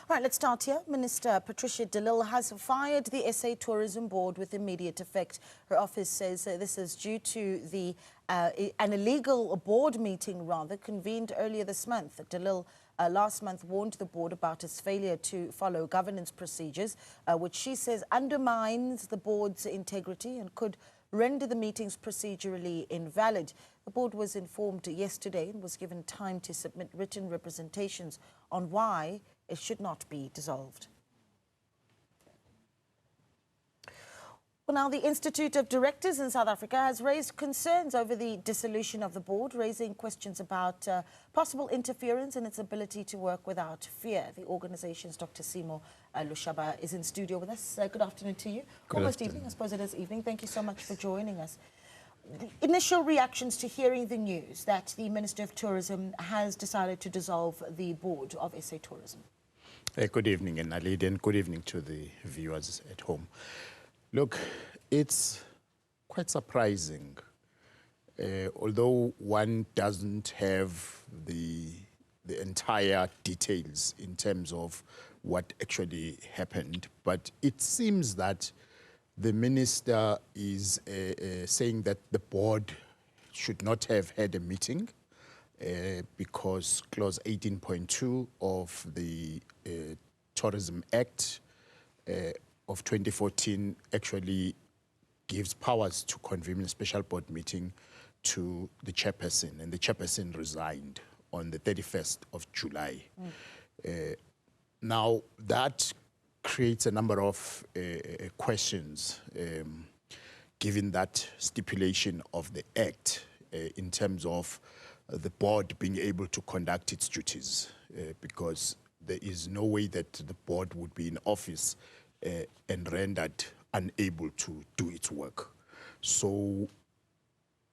Right, let's start here. Minister Patricia de Lille has fired the SA Tourism Board with immediate effect. Her office says this is due to an illegal board meeting, convened earlier this month. De Lille last month warned the board about its failure to follow governance procedures, which she says undermines the board's integrity and could render the meetings procedurally invalid. The board was informed yesterday and was given time to submit written representations on why it should not be dissolved. Well, now the Institute of Directors in South Africa has raised concerns over the dissolution of the board, raising questions about possible interference in its ability to work without fear. The organization's Dr. Simo Lushaba is in studio with us. Good afternoon to you. Almost evening, I suppose it is evening. Thank you so much for joining us. The initial reactions to hearing the news that the Minister of Tourism has decided to dissolve the board of SA Tourism. Good evening, Naledi, and good evening to the viewers at home. Look, it's quite surprising, although one doesn't have the entire details in terms of what actually happened, but it seems that the minister is saying that the board should not have had a meeting because clause 18.2 of the Tourism Act of 2014 actually gives powers to convene a special board meeting to the chairperson, and the chairperson resigned on the 31st of July. Now, that creates a number of questions, given that stipulation of the Act in terms of the board being able to conduct its duties, because there is no way that the board would be in office and rendered unable to do its work. So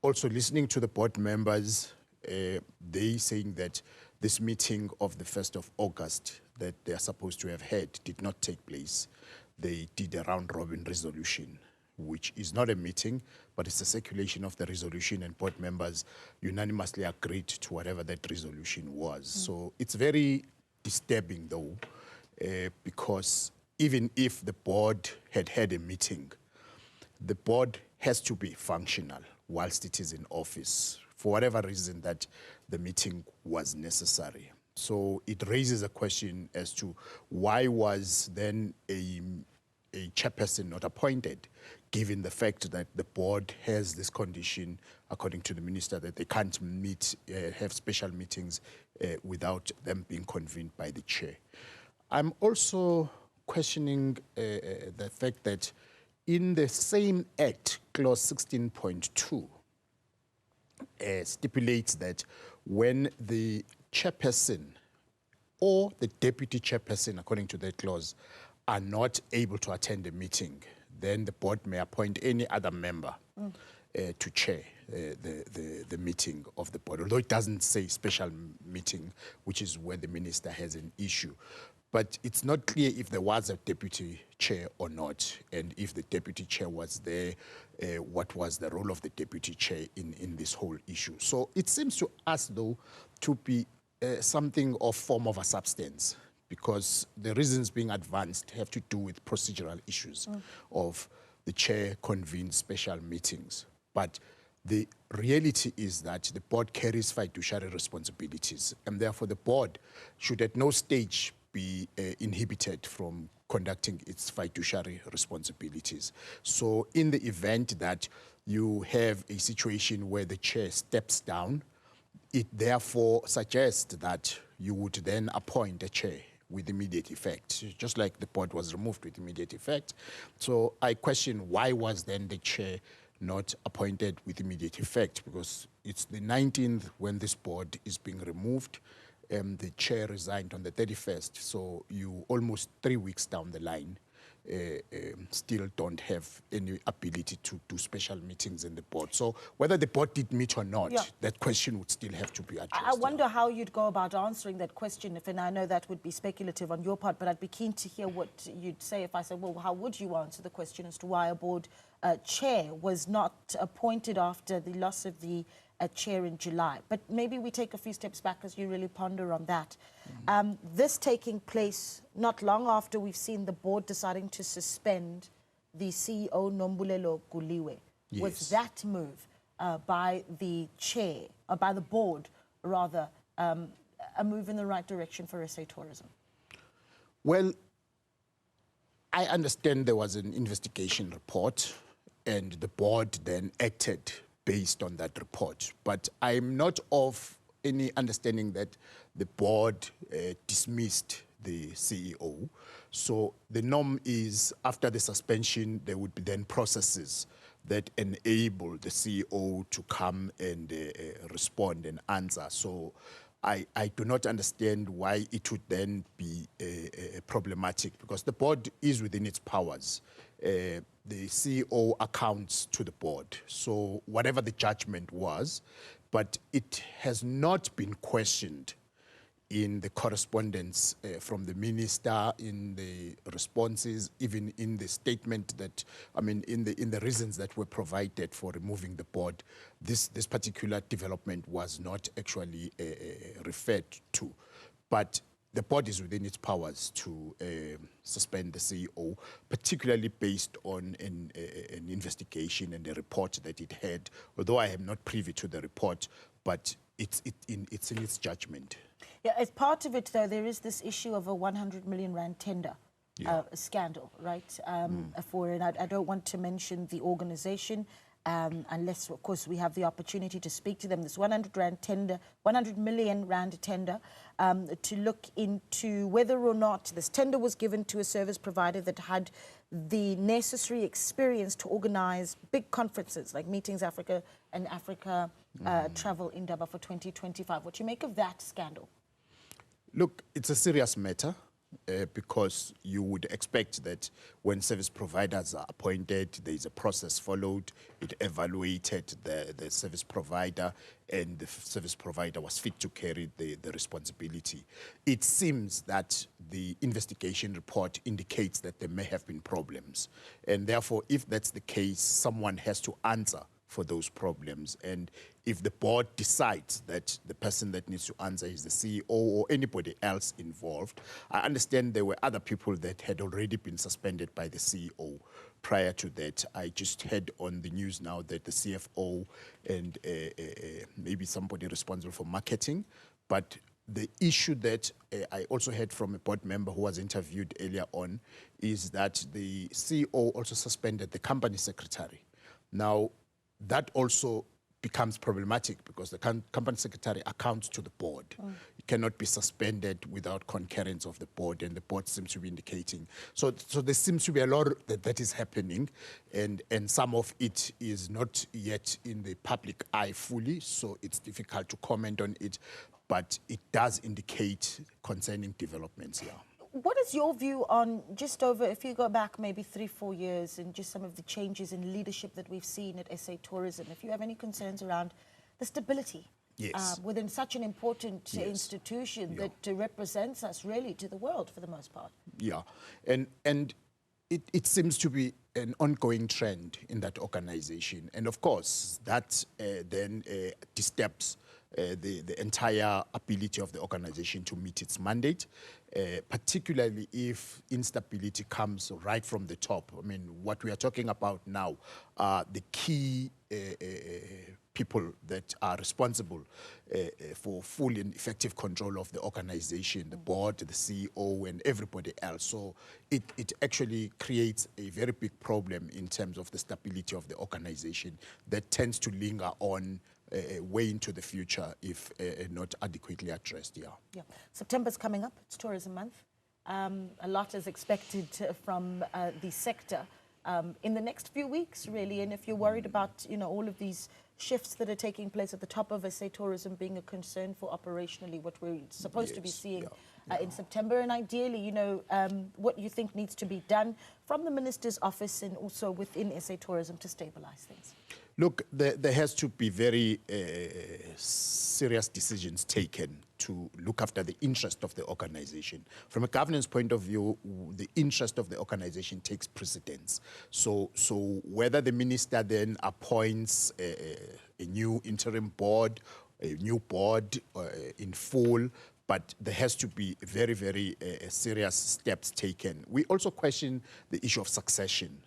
also listening to the board members, they saying that this meeting of the 1st of August that they are supposed to have had did not take place. They did a round-robin resolution, which is not a meeting, but it's a circulation of the resolution, and board members unanimously agreed to whatever that resolution was. So it's very disturbing, though, because even if the board had had a meeting, the board has to be functional whilst it is in office, for whatever reason that the meeting was necessary. So it raises a question as to why was then a chairperson not appointed, given the fact that the board has this condition, according to the minister, that they can't meet, have special meetings without them being convened by the chair. I'm also questioning the fact that in the same act, clause 16.2, stipulates that when the chairperson or the deputy chairperson, according to that clause, are not able to attend a meeting, then the board may appoint any other member to chair the meeting of the board, although it doesn't say special meeting, which is where the minister has an issue. But it's not clear if there was a deputy chair or not, and if the deputy chair was there, what was the role of the deputy chair in this whole issue. So it seems to us, though, to be something of form of a substance, because the reasons being advanced have to do with procedural issues of the chair convenes special meetings. But the reality is that the board carries fiduciary responsibilities, and therefore the board should at no stage be inhibited from conducting its fiduciary responsibilities. So in the event that you have a situation where the chair steps down, it therefore suggests that you would then appoint a chair with immediate effect, just like the board was removed with immediate effect. So I question, why was then the chair not appointed with immediate effect? Because it's the 19th when this board is being removed. The chair resigned on the 31st, so you almost 3 weeks down the line still don't have any ability to do special meetings in the board. So whether the board did meet or not, that question would still have to be addressed. I wonder how you'd go about answering that question, and I know that would be speculative on your part, but I'd be keen to hear what you'd say if I said, well, how would you answer the question as to why a board chair was not appointed after the loss of the chair in July. But maybe we take a few steps back as you really ponder on that. This taking place not long after we've seen the board deciding to suspend the CEO Nombulelo Guliwe. Yes. Was that move by the chair, by the board rather, a move in the right direction for SA Tourism? Well, I understand there was an investigation report and the board then acted based on that report. But I'm not of any understanding that the board dismissed the CEO. So the norm is after the suspension, there would be then processes that enable the CEO to come and respond and answer. So I do not understand why it would then be problematic, because the board is within its powers. The CEO accounts to the board. So whatever the judgment was, but it has not been questioned in the correspondence from the minister, in the responses, even in the statement that, I mean, in the reasons that were provided for removing the board, this particular development was not actually referred to. But the board is within its powers to suspend the CEO, particularly based on an investigation and the report that it had, although I am not privy to the report, but it's in its judgment. Yeah, as part of it, though, there is this issue of a 100 million rand tender scandal, right? And I don't want to mention the organization unless, of course, we have the opportunity to speak to them. This 100 million rand tender to look into whether or not this tender was given to a service provider that had the necessary experience to organize big conferences like Meetings Africa and Africa Travel Indaba for 2025. What do you make of that scandal? Look, it's a serious matter because you would expect that when service providers are appointed, there is a process followed. It evaluated the service provider, and the service provider was fit to carry the responsibility. It seems that the investigation report indicates that there may have been problems. And therefore, if that's the case, someone has to answer for those problems. And if the board decides that the person that needs to answer is the CEO or anybody else involved, I understand there were other people that had already been suspended by the CEO prior to that. I just heard on the news now that the CFO and maybe somebody responsible for marketing, but the issue that I also heard from a board member who was interviewed earlier on is that the CEO also suspended the company secretary. Now, that also becomes problematic because the company secretary accounts to the board. It cannot be suspended without concurrence of the board, and the board seems to be indicating. So there seems to be a lot that is happening, and some of it is not yet in the public eye fully, so it's difficult to comment on it, but it does indicate concerning developments here. What is your view on just over, if you go back maybe 3-4 years, and just some of the changes in leadership that we've seen at SA Tourism, if you have any concerns around the stability within such an important institution that represents us really to the world for the most part? Yeah, and it seems to be an ongoing trend in that organization. And of course, that then disturbs the entire ability of the organization to meet its mandate, particularly if instability comes right from the top. I mean, what we are talking about now are the key people that are responsible for full and effective control of the organization, the board, the CEO, and everybody else. So it actually creates a very big problem in terms of the stability of the organization that tends to linger on way into the future if not adequately addressed. Yeah. September's coming up. It's Tourism Month. A lot is expected from the sector in the next few weeks, really. And if you're worried about, all of these shifts that are taking place at the top of SA Tourism being a concern for operationally what we're supposed to be seeing in September, and ideally, what you think needs to be done from the Minister's office and also within SA Tourism to stabilize things. Look, there has to be very serious decisions taken to look after the interest of the organization. From a governance point of view, the interest of the organization takes precedence. So whether the minister then appoints a new interim board, a new board in full, but there has to be very, very serious steps taken. We also question the issue of succession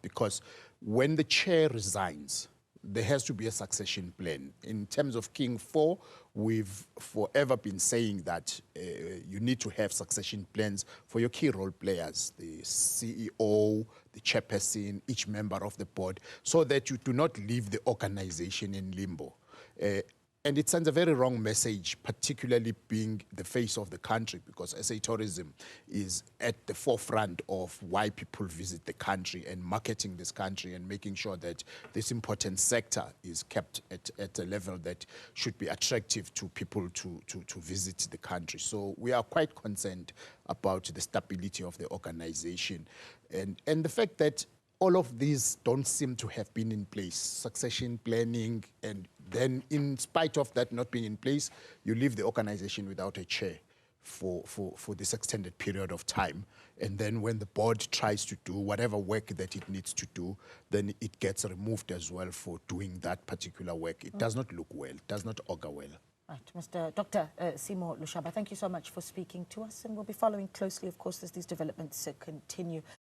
because when the chair resigns, there has to be a succession plan. In terms of King 4, we've forever been saying that you need to have succession plans for your key role players, the CEO, the chairperson, each member of the board, so that you do not leave the organization in limbo. And it sends a very wrong message, particularly being the face of the country, because SA tourism is at the forefront of why people visit the country and marketing this country and making sure that this important sector is kept at a level that should be attractive to people to visit the country. So we are quite concerned about the stability of the organization and the fact that all of these don't seem to have been in place, succession planning, and then in spite of that not being in place, you leave the organization without a chair for this extended period of time. And then when the board tries to do whatever work that it needs to do, then it gets removed as well for doing that particular work. It does not look well, it does not augur well. Right, Dr. Simo Lushaba, thank you so much for speaking to us, and we'll be following closely, of course, as these developments continue.